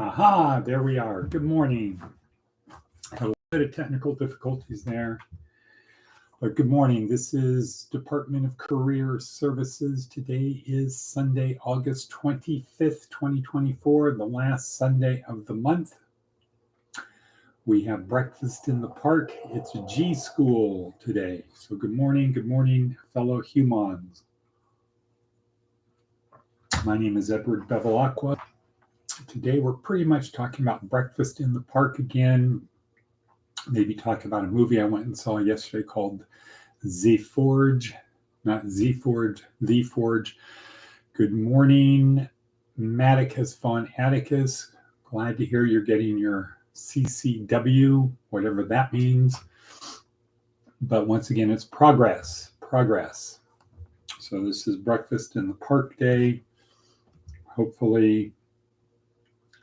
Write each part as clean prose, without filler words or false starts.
Aha, there we are. Good morning. Had a little bit of technical difficulties there. But good morning. This is Department of Career Services. Today is Sunday, August 25th, 2024, the last Sunday of the month. We have breakfast in the park. It's a G.school today. So good morning, fellow humans. My name is Edward Bevilacqua. Today we're pretty much talking about breakfast in the park again. Maybe talk about a movie I went and saw yesterday called The Forge. Good morning, Maticus von Atticus. Glad to hear you're getting your CCW, whatever that means. But once again, it's progress. So this is breakfast in the park day. Hopefully,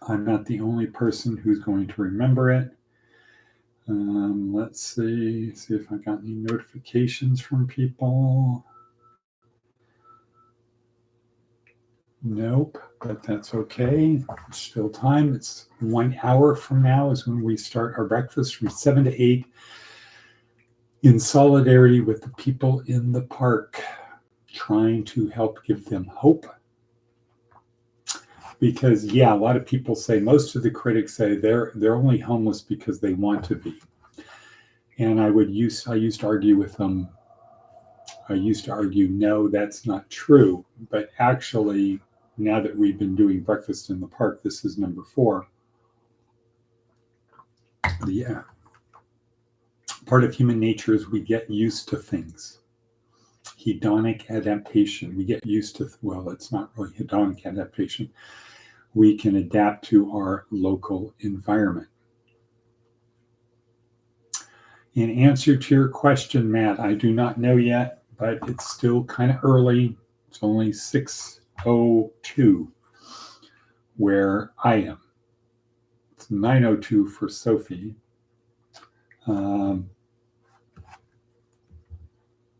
I'm not the only person who's going to remember it. Let's see if I got any notifications from people. Nope, but that's okay. There's still time. It's 1 hour from now is when we start our breakfast from 7 to 8 in solidarity with the people in the park, trying to help give them hope. Because, yeah, a lot of people say, most of the critics say they're only homeless because they want to be. And I used to argue with them. I used to argue, no, that's not true. But actually, now that we've been doing breakfast in the park, this is number 4. Yeah. Part of human nature is we get used to things. Hedonic adaptation. We get used to, well, it's not really hedonic adaptation. We can adapt to our local environment. In answer to your question, Matt, I do not know yet, but it's still kind of early. It's only 6:02 where I am. It's 9:02 for Sophie.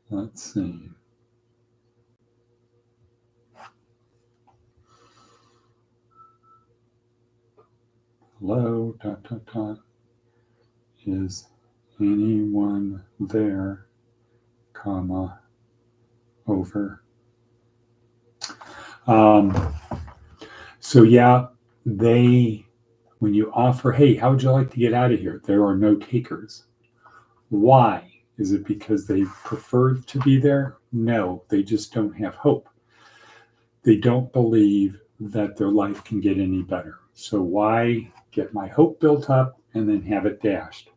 Let's see. Hello, ... Is anyone there, over? So yeah, when you offer, hey, how would you like to get out of here? There are no takers. Why? Is it because they prefer to be there? No, they just don't have hope. They don't believe that their life can get any better. So why get my hope built up and then have it dashed?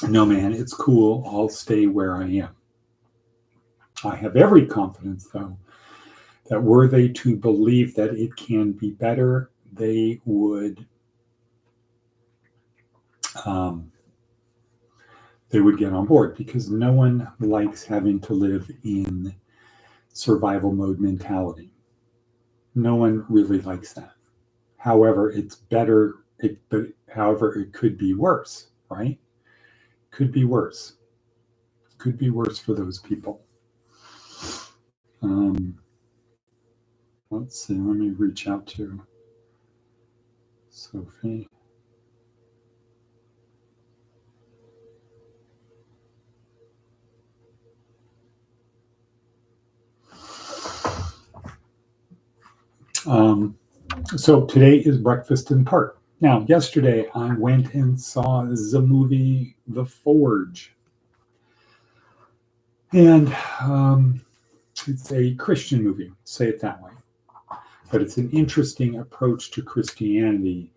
No, man, it's cool. I'll stay where I am. I have every confidence, though, that were they to believe that it can be better, they would get on board, because no one likes having to live in survival mode mentality. No one really likes that. However, it's better, however, it could be worse, right? Could be worse. Could be worse for those people. Let's see, let me reach out to Sophie. So today is breakfast in park. Now, yesterday I went and saw the movie The Forge. And it's a Christian movie, say it that way. But it's an interesting approach to Christianity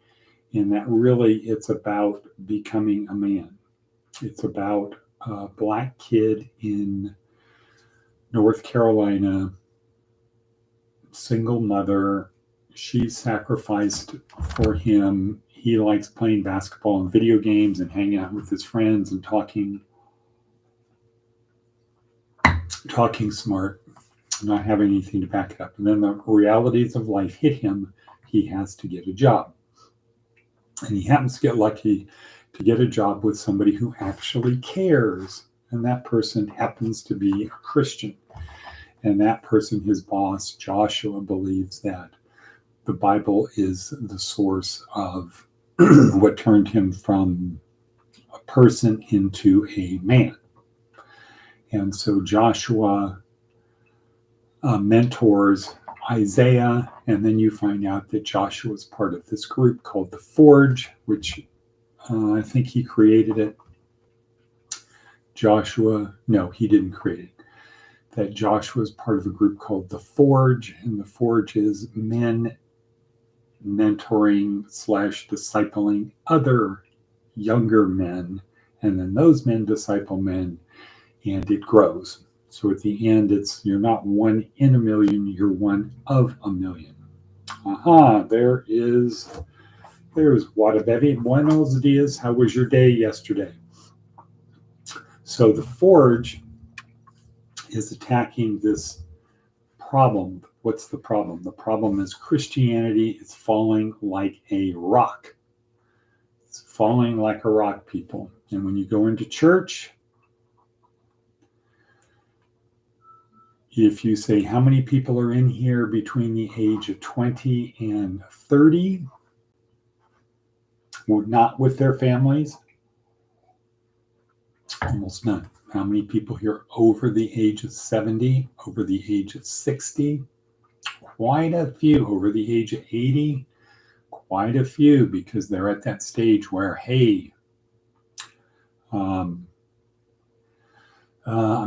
in that really it's about becoming a man. It's about a Black kid in North Carolina, single mother. She sacrificed for him. He likes playing basketball and video games and hanging out with his friends and talking smart, not having anything to back it up. And then the realities of life hit him. He has to get a job. And he happens to get lucky to get a job with somebody who actually cares. And that person happens to be a Christian. And that person, his boss, Joshua, believes that the Bible is the source of what turned him from a person into a man. And so Joshua mentors Isaiah, and then you find out that Joshua is part of this group called the Forge, which I think he created it. Joshua, no, he didn't create it. That Joshua is part of a group called the Forge, and the Forge is men mentoring / discipling other younger men, and then those men disciple men, and it grows. So at the end, you're not one in a million, you're one of a million. There's Wadabevi. Buenos dias. How was your day yesterday? So the Forge is attacking this problem. What's the problem? The problem is Christianity is falling like a rock. It's falling like a rock, people. And when you go into church, if you say, how many people are in here between the age of 20 and 30, not with their families? Almost none. How many people here over the age of 70, over the age of 60? Quite a few. Over the age of 80? Quite a few, because they're at that stage where, hey, I'm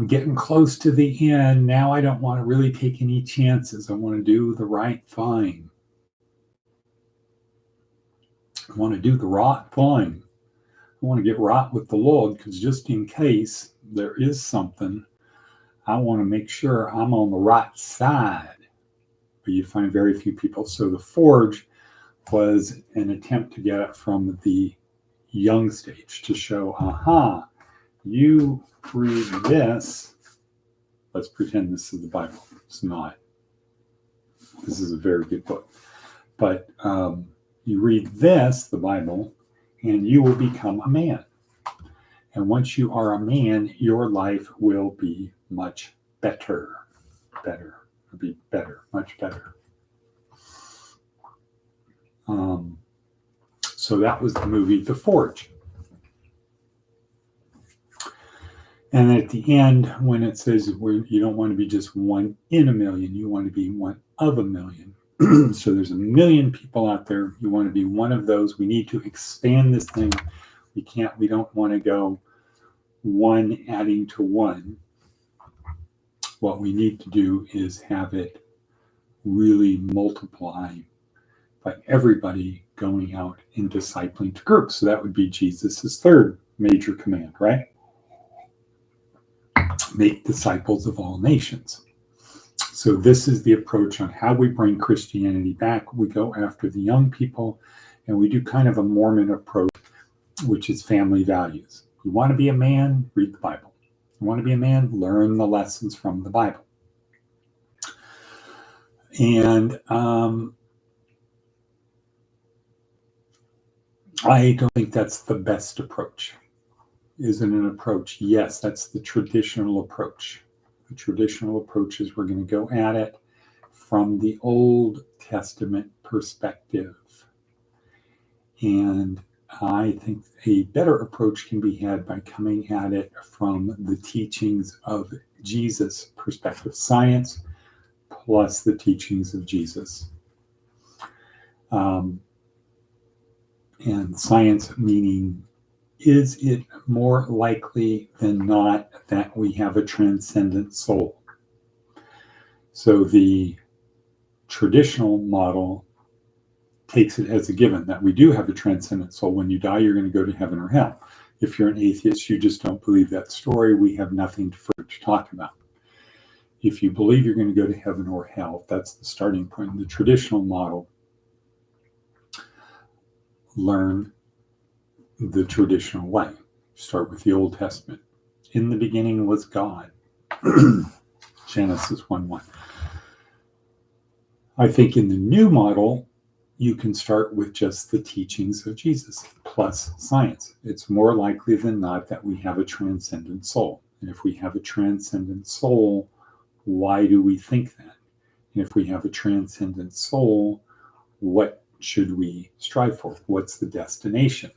getting close to the end. Now I don't want to really take any chances. I want to do the right thing. I want to do the right thing. I want to get right with the Lord, because just in case there is something, I want to make sure I'm on the right side. But you find very few people. So the Forge was an attempt to get it from the young stage to show, you read this. Let's pretend this is the Bible. It's not. This is a very good book. But you read this, the Bible, and you will become a man. And once you are a man, your life will be much better. It'll be better, much better. So that was the movie The Forge. And at the end, when it says you don't want to be just one in a million, you want to be one of a million. So there's a million people out there. You want to be one of those. We need to expand this thing. We don't want to go one adding to one. What we need to do is have it really multiply by everybody going out and discipling to groups. So that would be Jesus's third major command, right? Make disciples of all nations. So this is the approach on how we bring Christianity back. We go after the young people, and we do kind of a Mormon approach, which is family values. You want to be a man? Read the Bible. You want to be a man? Learn the lessons from the Bible. And I don't think that's the best approach. Is it an approach? Yes, that's the traditional approach. The traditional approach is we're going to go at it from the Old Testament perspective. And I think a better approach can be had by coming at it from the teachings of Jesus' perspective. Science plus the teachings of Jesus. And science meaning, is it more likely than not that we have a transcendent soul? So the traditional model takes it as a given that we do have a transcendent soul. When you die, you're going to go to heaven or hell. If you're an atheist, you just don't believe that story. We have nothing further to talk about. If you believe you're going to go to heaven or hell, that's the starting point. In the traditional model, learn the traditional way. Start with the Old Testament. In the beginning was God. Genesis 1:1. I think in the new model, you can start with just the teachings of Jesus plus science. It's more likely than not that we have a transcendent soul. And if we have a transcendent soul, why do we think that? And if we have a transcendent soul, what should we strive for? What's the destination?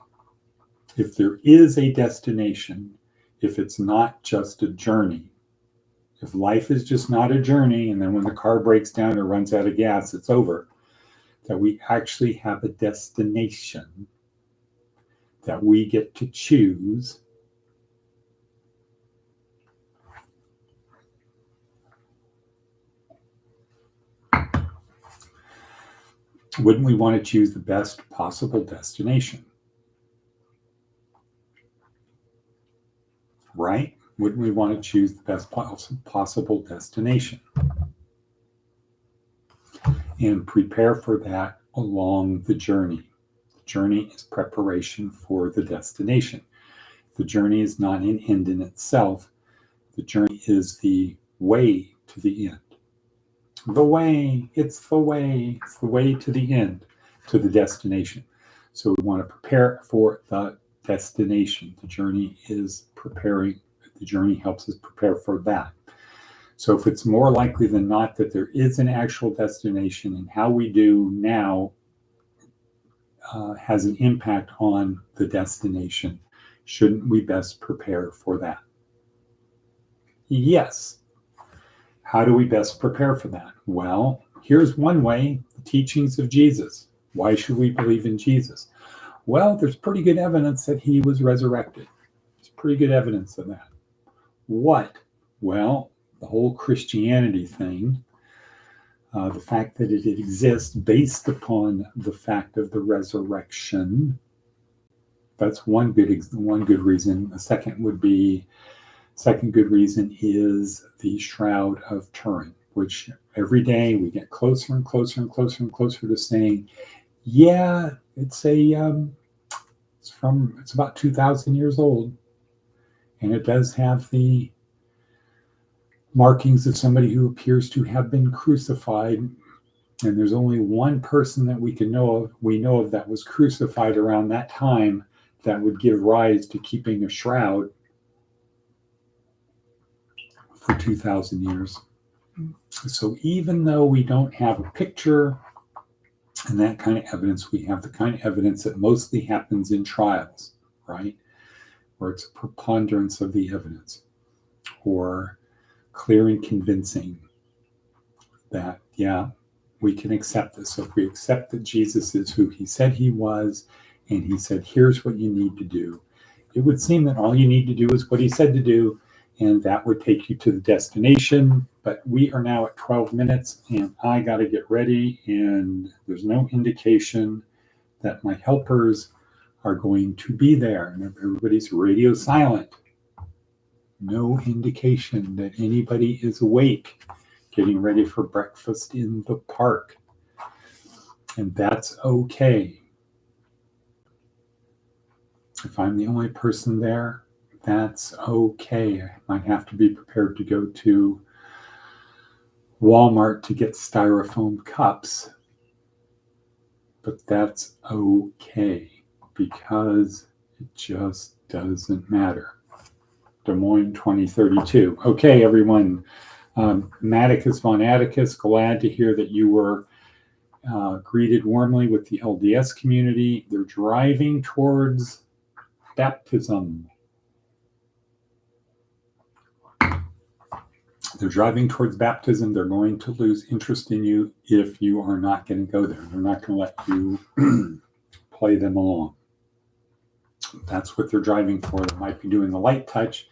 If there is a destination, if it's not just a journey, if life is just not a journey, and then when the car breaks down or runs out of gas, it's over, that we actually have a destination that we get to choose, wouldn't we want to choose the best possible destination? Right? Wouldn't we want to choose the best possible destination? And prepare for that along the journey. The journey is preparation for the destination. The journey is not an end in itself. The journey is the way to the end. The way, it's the way to the end, to the destination. So we want to prepare for the destination. The journey is preparing. The journey helps us prepare for that. So if it's more likely than not that there is an actual destination, and how we do now has an impact on the destination, shouldn't we best prepare for that? Yes. How do we best prepare for that? Well, here's one way: the teachings of Jesus. Why should we believe in Jesus? Well, there's pretty good evidence that he was resurrected. There's pretty good evidence of that. What? Well, the whole Christianity thing, the fact that it exists based upon the fact of the resurrection. That's one good reason. A second good reason is the Shroud of Turin, which every day we get closer and closer and closer and closer to saying, yeah, it's about 2,000 years old, and it does have the markings of somebody who appears to have been crucified. And there's only one person that we know of that was crucified around that time that would give rise to keeping a shroud for 2,000 years. So even though we don't have a picture and that kind of evidence, we have the kind of evidence that mostly happens in trials, right? Where it's a preponderance of the evidence, or clear and convincing that, yeah, we can accept this. So if we accept that Jesus is who he said he was, and he said, here's what you need to do, it would seem that all you need to do is what he said to do, and that would take you to the destination. But we are now at 12 minutes, and I got to get ready, and there's no indication that my helpers are going to be there. And everybody's radio silent. No indication that anybody is awake, getting ready for breakfast in the park. And that's okay. If I'm the only person there, that's okay. I might have to be prepared to go to Walmart to get styrofoam cups, but that's okay, because it just doesn't matter. Des Moines 2032. Okay, everyone. Maticus von Atticus, glad to hear that you were greeted warmly with the LDS community. They're driving towards baptism. They're driving towards baptism. They're going to lose interest in you if you are not going to go there. They're not going to let you play them along. That's what they're driving for. They might be doing a light touch,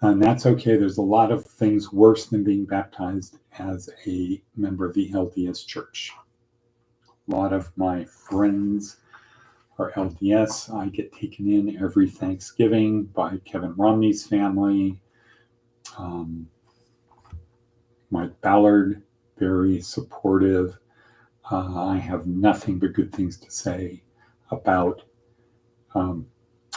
and that's okay. There's a lot of things worse than being baptized as a member of the LDS Church. A lot of my friends are LDS. I get taken in every Thanksgiving by Kevin Romney's family. Mike Ballard, very supportive. I have nothing but good things to say about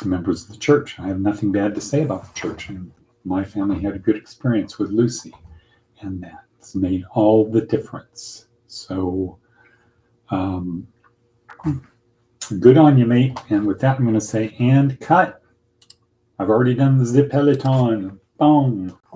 members of the church. I have nothing bad to say about the church. And my family had a good experience with Lucy, and that's made all the difference. So good on you, mate. And with that, I'm going to say, and cut. I've already done the zip peloton. Boom.